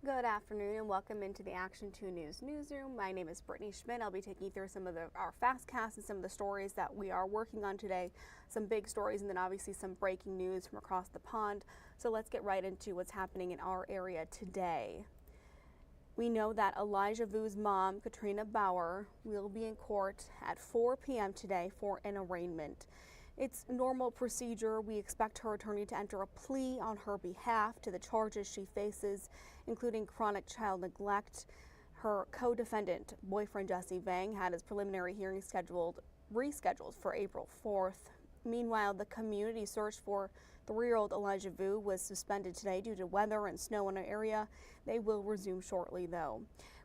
Good afternoon and welcome into the Action 2 News newsroom. My name is Brittany Schmidt. I'll be taking you through some of our FASTCAST and some of the stories that we are working on today. Some big stories and then obviously some breaking news from across the pond. So let's get right into what's happening in our area today. We know that Elijah Vu's mom, Katrina Bauer, will be in court at 4 p.m. today for an arraignment. It's normal procedure. We expect her attorney to enter a plea on her behalf to the charges she faces, including chronic child neglect. Her co-defendant, boyfriend Jesse Vang, had his preliminary hearing rescheduled for April 4th. Meanwhile, the community search for 3-year-old Elijah Vu was suspended today due to weather and snow in our area. They will resume shortly, though.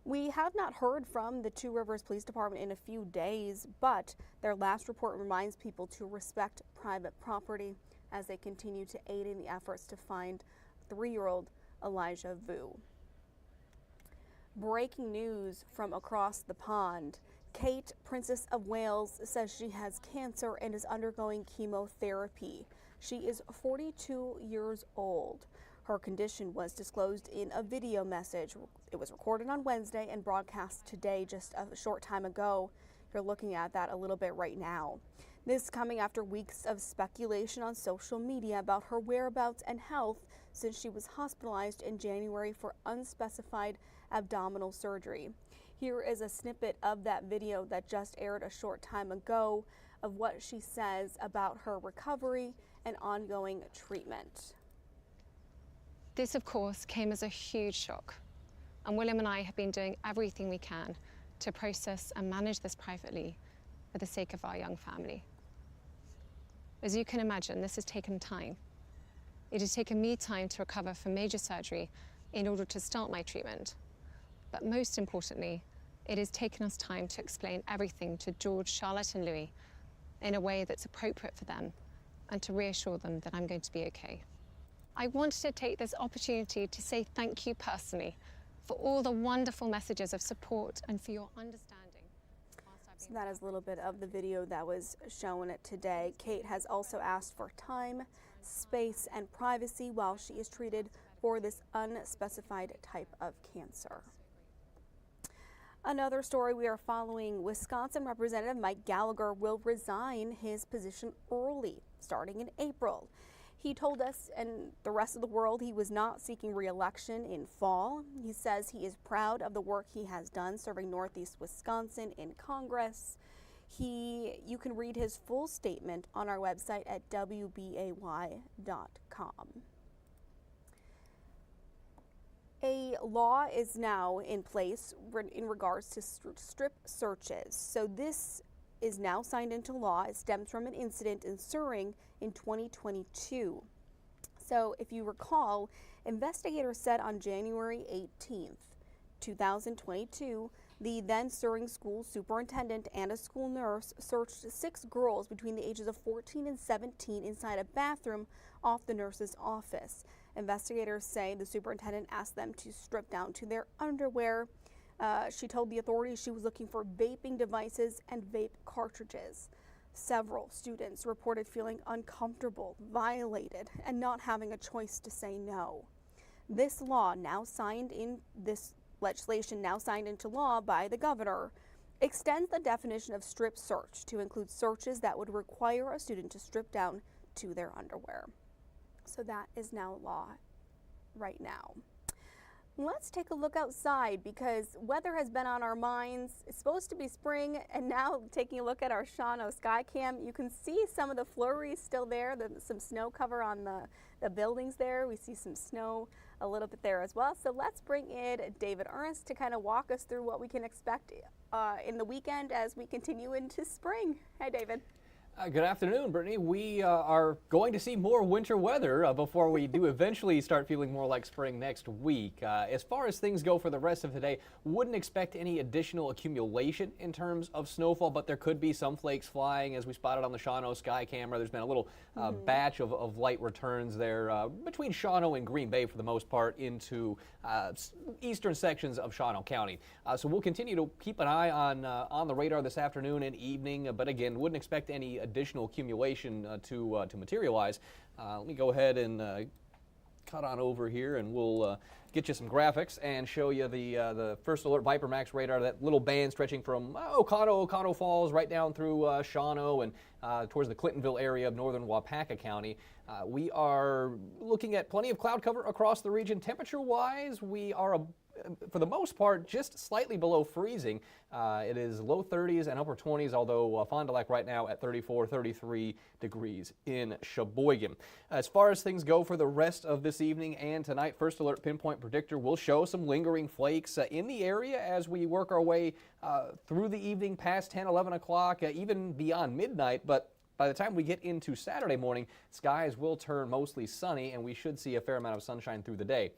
We have not heard from the Two Rivers Police Department in a few days, but their last report reminds people to respect private property as they continue to aid in the efforts to find 3-year-old Elijah Vu. Breaking news from across the pond. Kate, Princess of Wales, says she has cancer and is undergoing chemotherapy. She is 42 years old. Her condition was disclosed in a video message. It was recorded on Wednesday and broadcast today just a short time ago. You're looking at that a little bit right now. This coming after weeks of speculation on social media about her whereabouts and health since she was hospitalized in January for unspecified abdominal surgery. Here is a snippet of that video that just aired a short time ago of what she says about her recovery and ongoing treatment. This, of course, came as a huge shock, and William and I have been doing everything we can to process and manage this privately for the sake of our young family. As you can imagine, this has taken time. It has taken me time to recover from major surgery in order to start my treatment. But most importantly, it has taken us time to explain everything to George, Charlotte, and Louis in a way that's appropriate for them and to reassure them that I'm going to be okay. I wanted to take this opportunity to say thank you personally for all the wonderful messages of support and for your understanding. So that is a little bit of the video that was shown today. Kate has also asked for time, space, and privacy while she is treated for this unspecified type of cancer. Another story we are following, Wisconsin Representative Mike Gallagher will resign his position early, starting in April. He told us and the rest of the world he was not seeking re-election in fall. He says he is proud of the work he has done serving Northeast Wisconsin in Congress. You can read his full statement on our website at WBAY.com. A law is now in place in regards to strip searches. So this is now signed into law. It stems from an incident ensuing in 2022. So if you recall, investigators said on January 18th, 2022, the then Surrey School superintendent and a school nurse searched 6 girls between the ages of 14 and 17 inside a bathroom off the nurse's office. Investigators say the superintendent asked them to strip down to their underwear. She told the authorities she was looking for vaping devices and vape cartridges. Several students reported feeling uncomfortable, violated, and not having a choice to say no. This legislation now signed into law by the governor extends the definition of strip search to include searches that would require a student to strip down to their underwear. So that is now law right now. Let's take a look outside because weather has been on our minds. It's supposed to be spring, and now taking a look at our Shawano sky cam, you can see some of the flurries still there, some snow cover on the buildings there. We see some snow a little bit there as well. So let's bring in David Ernst to kind of walk us through what we can expect in the weekend as we continue into spring. Hi, David. Good afternoon, Brittany. We are going to see more winter weather before we do eventually start feeling more like spring next week. As far as things go for the rest of today, wouldn't expect any additional accumulation in terms of snowfall, but there could be some flakes flying as we spotted on the Shawano sky camera. There's been a little batch of light returns there between Shawano and Green Bay for the most part into eastern sections of Shawano County. So we'll continue to keep an eye on the radar this afternoon and evening, but again, wouldn't expect any additional accumulation to materialize. Let me go ahead and cut on over here and we'll get you some graphics and show you the First Alert Viper Max radar, that little band stretching from Oconto Falls right down through Shawano and towards the Clintonville area of northern Wapaka County. We are looking at plenty of cloud cover across the region. Temperature-wise, we are for the most part, just slightly below freezing. It is low 30s and upper 20s, although Fond du Lac right now at 34, 33 degrees in Sheboygan. As far as things go for the rest of this evening and tonight, First Alert Pinpoint Predictor will show some lingering flakes in the area as we work our way through the evening past 10, 11 o'clock, even beyond midnight. But by the time we get into Saturday morning, skies will turn mostly sunny and we should see a fair amount of sunshine through the day.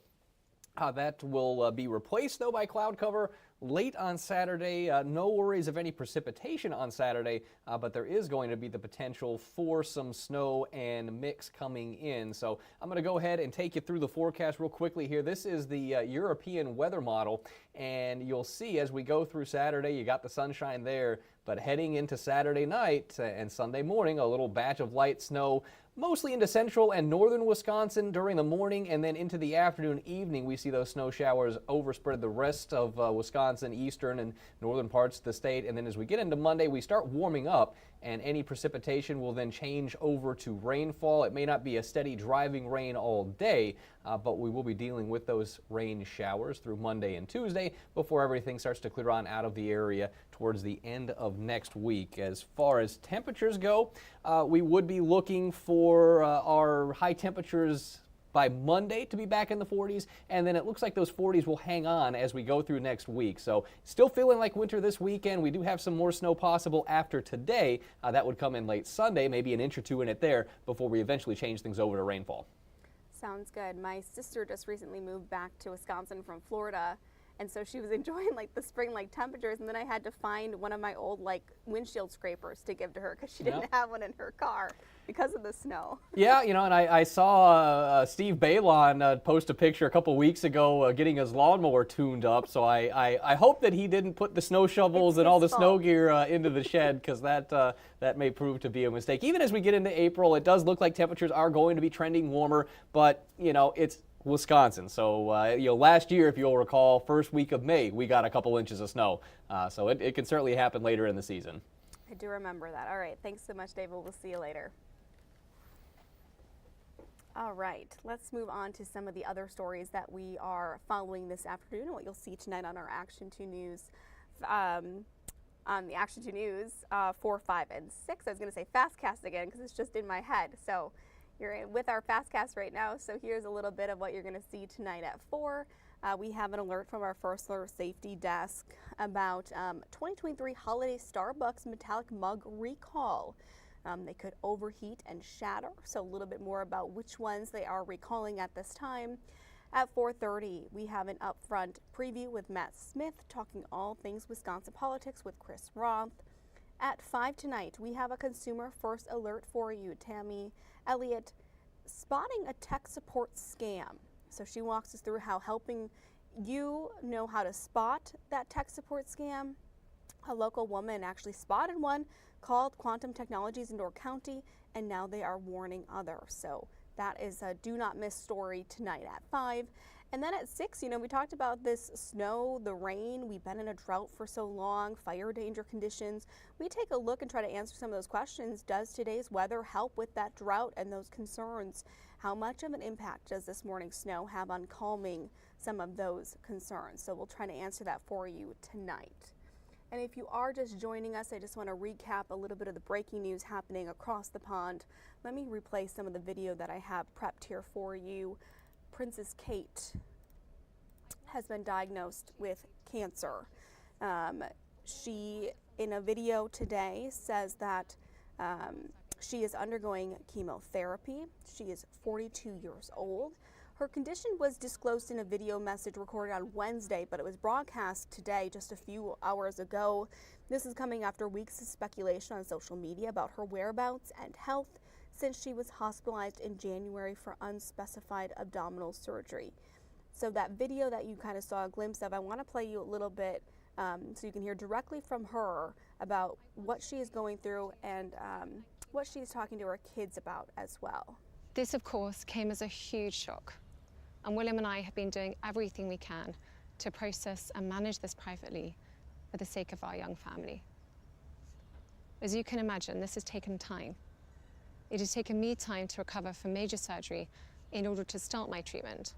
That will be replaced, though, by cloud cover late on Saturday. No worries of any precipitation on Saturday, but there is going to be the potential for some snow and mix coming in. So I'm going to go ahead and take you through the forecast real quickly here. This is the European weather model, and you'll see as we go through Saturday, you got the sunshine there, but heading into Saturday night and Sunday morning, a little batch of light snow mostly into central and northern Wisconsin during the morning, and then into the afternoon, evening, we see those snow showers overspread the rest of Wisconsin, eastern and northern parts of the state. And then as we get into Monday, we start warming up, and any precipitation will then change over to rainfall. It may not be a steady driving rain all day, but we will be dealing with those rain showers through Monday and Tuesday before everything starts to clear on out of the area towards the end of next week. As far as temperatures go, we would be looking for our high temperatures by Monday to be back in the 40s, and then it looks like those 40s will hang on as we go through next week. So still feeling like winter this weekend. We do have some more snow possible after today. That would come in late Sunday, maybe an inch or two in it there before we eventually change things over to rainfall. Sounds good. My sister just recently moved back to Wisconsin from Florida, and so she was enjoying like the spring like temperatures, and then I had to find one of my old like windshield scrapers to give to her because she didn't have one in her car because of the snow. Yeah, you know, and I saw Steve Balon post a picture a couple weeks ago getting his lawnmower tuned up, so I hope that he didn't put the snow shovels and all the snow gear into the shed, because that may prove to be a mistake. Even as we get into April, it does look like temperatures are going to be trending warmer, but you know, it's Wisconsin. So, you know, last year, if you'll recall, first week of May, we got a couple inches of snow. So it can certainly happen later in the season. I do remember that. All right. Thanks so much, David. We'll see you later. All right. Let's move on to some of the other stories that we are following this afternoon and what you'll see tonight on our Action 2 News. On the Action 2 News, 4, 5, and 6. I was going to say FASTCAST again because it's just in my head. So you're with our FASTCAST right now, so here's a little bit of what you're going to see tonight at 4. We have an alert from our First Alert Safety Desk about 2023 Holiday Starbucks Metallic Mug recall. They could overheat and shatter, so a little bit more about which ones they are recalling at this time. At 4:30, we have an upfront preview with Matt Smith talking all things Wisconsin politics with Chris Roth. At 5 tonight, we have a consumer first alert for you. Tammy Elliott spotting a tech support scam. So she walks us through how helping you know how to spot that tech support scam. A local woman actually spotted one, called Quantum Technologies in Door County, and now they are warning others. So that is a do not miss story tonight at 5. And then at 6, you know, we talked about this snow, the rain. We've been in a drought for so long, fire danger conditions. We take a look and try to answer some of those questions. Does today's weather help with that drought and those concerns? How much of an impact does this morning's snow have on calming some of those concerns? So we'll try to answer that for you tonight. And if you are just joining us, I just want to recap a little bit of the breaking news happening across the pond. Let me replay some of the video that I have prepped here for you. Princess Kate has been diagnosed with cancer. She, in a video today, says that she is undergoing chemotherapy. She is 42 years old. Her condition was disclosed in a video message recorded on Wednesday, but it was broadcast today, just a few hours ago. This is coming after weeks of speculation on social media about her whereabouts and health since she was hospitalized in January for unspecified abdominal surgery. So that video that you kind of saw a glimpse of, I want to play you a little bit so you can hear directly from her about what she is going through and what she's talking to her kids about as well. This, of course, came as a huge shock. And William and I have been doing everything we can to process and manage this privately for the sake of our young family. As you can imagine, this has taken time. It has taken me time to recover from major surgery in order to start my treatment.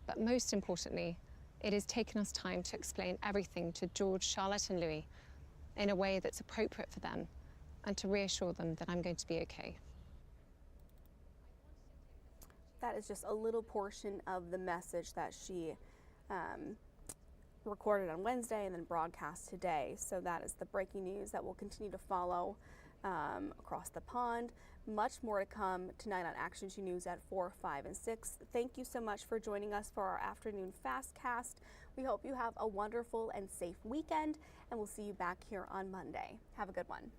But most importantly, it has taken us time to explain everything to George, Charlotte, and Louis in a way that's appropriate for them and to reassure them that I'm going to be okay. That is just a little portion of the message that she recorded on Wednesday and then broadcast today. So that is the breaking news that will continue to follow across the pond. Much more to come tonight on Action 2 News at 4, 5, and 6. Thank you so much for joining us for our afternoon FASTCast. We hope you have a wonderful and safe weekend, and we'll see you back here on Monday. Have a good one.